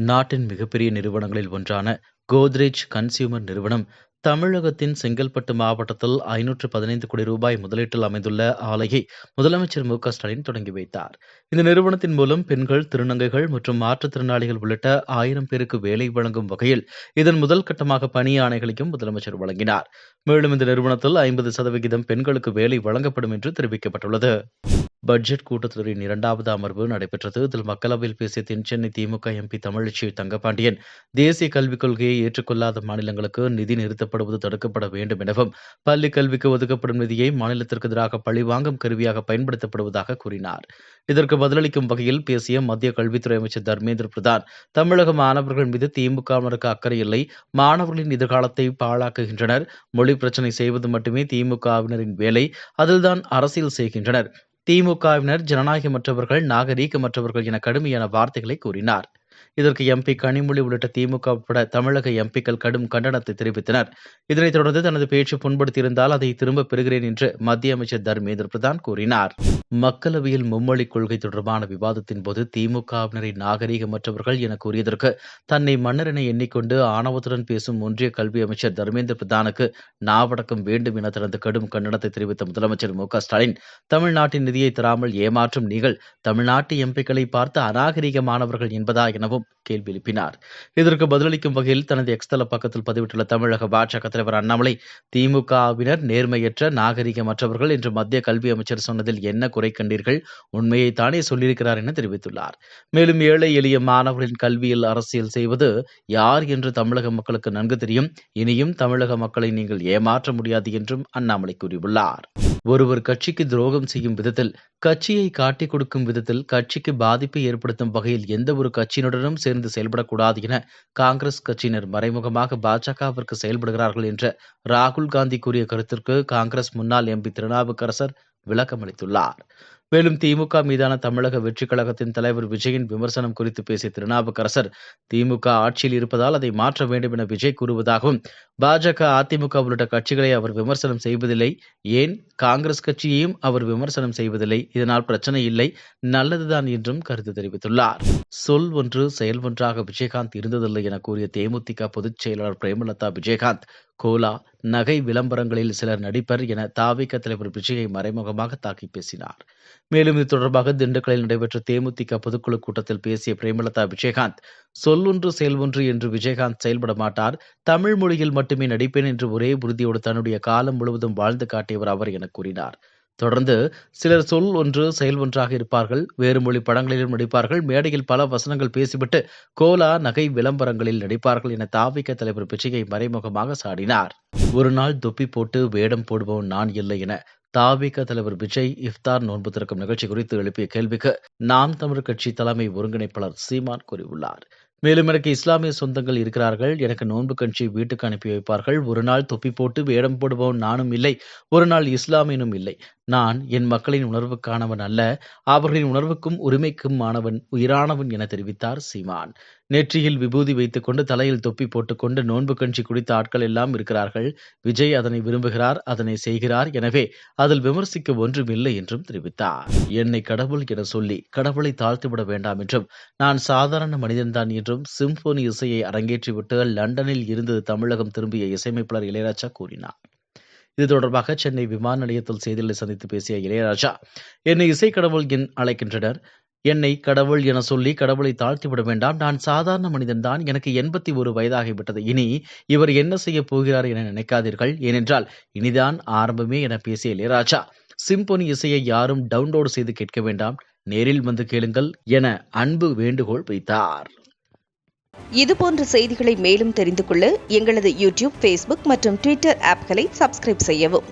நாட்டின் மிகப்பெரிய நிறுவனங்களில் ஒன்றான கோத்ரேஜ் கன்சியூமர் நிறுவனம் தமிழகத்தின் செங்கல்பட்டு மாவட்டத்தில் 515 கோடி ரூபாய் முதலீட்டில் அமைந்துள்ள ஆலையை முதலமைச்சர் மு.க.ஸ்டாலின் தொடங்கி வைத்தார். இந்த நிறுவனத்தின் மூலம் பெண்கள், திருநங்கைகள் மற்றும் மாற்றுத்திறனாளிகள் உள்ளிட்ட 1000 பேருக்கு வேலை வழங்கும் வகையில் இதன் முதல் கட்டமாக பணி ஆணைகளையும் முதலமைச்சர் வழங்கினார். மேலும் இந்த நிறுவனத்தில் 50% பெண்களுக்கு வேலை வழங்கப்படும் என்று தெரிவிக்கப்பட்டுள்ளது. பட்ஜெட் கூட்டத்தொடரின் 2வது அமர்வு நடைபெற்றது. இதில் மக்களவையில் பேசிய தென்சென்னை திமுக எம்பி தமிழச்சி தங்கபாண்டியன், தேசிய கல்விக் கொள்கையை ஏற்றுக்கொள்ளாத மாநிலங்களுக்கு நிதி நிறுத்தப்படுவது தடுக்கப்பட வேண்டும் எனவும், பள்ளிக் கல்விக்கு ஒதுக்கப்படும் நிதியை மாநிலத்திற்கு எதிராக பழிவாங்கும் கருவியாக பயன்படுத்தப்படுவதாக கூறினார். இதற்கு பதிலளிக்கும் வகையில் பேசிய மத்திய கல்வித்துறை அமைச்சர் தர்மேந்திர பிரதான், தமிழக மாணவர்கள் மீது திமுகவினருக்கு அக்கறை இல்லை, மாணவர்களின் எதிர்காலத்தை பாழாக்குகின்றனர், மொழி பிரச்சனை செய்வது மட்டுமே திமுகவினரின் வேலை, அதில்தான் அரசியல் செய்கின்றனர், திமுகவினர் ஜனநாயகமற்றவர்கள், நாகரீகமற்றவர்கள் என கடுமையான வார்த்தைகளை கூறினார். இதற்கு எம்பி கனிமொழி உள்ளிட்ட திமுக உட்பட தமிழக எம்பிக்கள் கடும் கண்டனத்தை தெரிவித்தனர். இதனைத் தொடர்ந்து தனது பேச்சு புண்படுத்தியிருந்தால் அதை திரும்பப் பெறுகிறேன் என்று மத்திய அமைச்சர் தர்மேந்திர பிரதான் கூறினார். மக்களவையில் மும்மொழிக் கொள்கை தொடர்பான விவாதத்தின் போது திமுகவினரை நாகரீகமற்றவர்கள் என கூறியதற்கு தன்னை மன்னர் என எண்ணிக்கொண்டு ஆணவத்துடன் பேசும் ஒன்றிய கல்வி அமைச்சர் தர்மேந்திர பிரதானுக்கு நாவடக்கம் வேண்டும் என தனது கடும் கண்டனத்தை தெரிவித்த முதலமைச்சர் மு.க.ஸ்டாலின், தமிழ்நாட்டின் நிதியை தராமல் ஏமாற்றும் நீங்கள் தமிழ்நாட்டு எம்பிக்களை பார்த்து அநாகரீகமானவர்கள் என்பதா எனவும் கேள்வி எழுப்பினார். இதற்கு பதிலளிக்கும் வகையில் தனது எக்ஸ் தள பக்கத்தில் பதிவிட்டுள்ள தமிழக பாஜக தலைவர் அண்ணாமலை, திமுகவினர் நேர்மையற்ற, நாகரீகமற்றவர்கள் என்று மத்திய கல்வி அமைச்சர் சொன்னதில் என்ன குறை கண்டீர்கள்? உண்மையை தானே சொல்லியிருக்கிறார் என தெரிவித்துள்ளார். மேலும் ஏழை எளிய மாணவர்களின் கல்வியில் அரசியல் செய்வது யார் என்று தமிழக மக்களுக்கு நன்கு தெரியும். இனியும் தமிழக மக்களை நீங்கள் ஏமாற்ற முடியாது என்றும் அண்ணாமலை கூறியுள்ளார். ஒருவர் கட்சிக்கு துரோகம் செய்யும் விதத்தில், கட்சியை காட்டிக் கொடுக்கும் விதத்தில், கட்சிக்கு பாதிப்பை ஏற்படுத்தும் வகையில் எந்த ஒரு கட்சியினுடனும் சேர்ந்து செயல்படக்கூடாது என காங்கிரஸ் கட்சியினர் மறைமுகமாக பாஜகவிற்கு செயல்படுகிறார்கள் என்ற ராகுல் காந்தி கூறிய கருத்திற்கு காங்கிரஸ் முன்னாள் எம்பி திருநாவுக்கரசர் விளக்கம் அளித்துள்ளார். மேலும் திமுக மீதான தமிழக வெற்றிக் கழகத்தின் தலைவர் விஜயின் விமர்சனம் குறித்து பேசிய திருநாவுக்கரசர், திமுக ஆட்சியில் இருப்பதால் அதை மாற்ற வேண்டும் என விஜய் கூறுவதாகவும், பாஜக, அதிமுக உள்ளிட்ட கட்சிகளை அவர் விமர்சனம் செய்வதில்லை, ஏன் காங்கிரஸ் கட்சியையும் அவர் விமர்சனம் செய்வதில்லை, இதனால் பிரச்சனை இல்லை, நல்லதுதான் என்றும் கருத்து தெரிவித்துள்ளார். சொல் ஒன்று செயல் ஒன்றாக விஜயகாந்த் இருந்ததில்லை என கூறிய தேமுதிக பொதுச் செயலாளர் பிரேமலதா விஜயகாந்த், கோலா, நகை விளம்பரங்களில் சிலர் நடிப்பர் என தாவிக தலைவர் விஜயை மறைமுகமாக தாக்கி பேசினார். மேலும் இது தொடர்பாக திண்டுக்கல்லில் நடைபெற்ற தேமுதிக பொதுக்குழு கூட்டத்தில் பேசிய பிரேமலதா விஜயகாந்த், சொல்லொன்று செயல் ஒன்று என்று விஜயகாந்த் செயல்பட மாட்டார், தமிழ் மொழியில் மட்டுமே நடிப்பேன் என்று ஒரே உறுதியோடு தன்னுடைய காலம் முழுவதும் வாழ்ந்து காட்டியவர் அவர் என கூறினார். தொடர்ந்து, சிலர் சொல் ஒன்று செயல் ஒன்றாக இருப்பார்கள், வேறு மொழி படங்களிலும் நடிப்பார்கள், மேடையில் பல வசனங்கள் பேசிவிட்டு கோலா, நகை விளம்பரங்களில் நடிப்பார்கள் என தாவிக தலைவர் விஜயை மறைமுகமாக சாடினார். ஒரு நாள் தொப்பி போட்டு வேடம் போடுபவன் நான் இல்லை என தாவிக தலைவர் விஜய் இஃப்தார் நோன்பு திறக்கும் நிகழ்ச்சி குறித்து எழுப்பிய கேள்விக்கு நாம் தமிழர் கட்சி தலைமை ஒருங்கிணைப்பாளர் சீமான் கூறியுள்ளார். மேலும் எனக்கு இஸ்லாமிய சொந்தங்கள் இருக்கிறார்கள், எனக்கு நோன்பு கஞ்சி வீட்டுக்கு அனுப்பி வைப்பார்கள், ஒரு நாள் தொப்பி போட்டு வேடம் போடுபவன் நானும் இல்லை, ஒரு நாள் இஸ்லாமியனும் இல்லை, நான் என் மக்களின் உணர்வுக்கானவன் அல்ல, அவர்களின் உணர்வுக்கும் உரிமைக்கும் ஆனவன், உயிரானவன் என தெரிவித்தார் சீமான். நெற்றியில் விபூதி வைத்துக் கொண்டு தலையில் தொப்பி போட்டுக்கொண்டு நோன்பு கஞ்சி குடித்த ஆட்கள் எல்லாம் இருக்கிறார்கள். விஜய் அதனை விரும்புகிறார், அதனை செய்கிறார், எனவே அதில் விமர்சிக்க ஒன்றுமில்லை என்றும் தெரிவித்தார். என்னை கடவுள் என சொல்லி கடவுளை தாழ்த்திவிட வேண்டாம் என்றும், நான் சாதாரண மனிதன்தான் என்றும் சிம்போனி இசையை அரங்கேற்றிவிட்டு லண்டனில் இருந்து தமிழகம் திரும்பிய இசையமைப்பாளர் இளையராஜா கூறினார். இது தொடர்பாக சென்னை விமான நிலையத்தில் செய்திகளை சந்தித்து பேசிய இளையராஜா, என்னை இசை கடவுள் என் அழைக்கின்றனர், என்னை கடவுள் என சொல்லி கடவுளை தாழ்த்திவிட வேண்டாம், நான் சாதாரண மனிதன்தான், எனக்கு 81 வயதாகிவிட்டது, இனி இவர் என்ன செய்ய போகிறார் என நினைக்காதீர்கள், ஏனென்றால் இனிதான் ஆரம்பமே என பேசிய இளையராஜா, சிம்போனி இசையை யாரும் டவுன்லோடு செய்து கேட்க வேண்டாம், நேரில் வந்து கேளுங்கள் என அன்பு வேண்டுகோள் வைத்தார். இதுபோன்ற செய்திகளை மேலும் தெரிந்து கொள்ள எங்களது யூடியூப், ஃபேஸ்புக் மற்றும் ட்விட்டர் ஆப்களை சப்ஸ்கிரைப் செய்யவும்.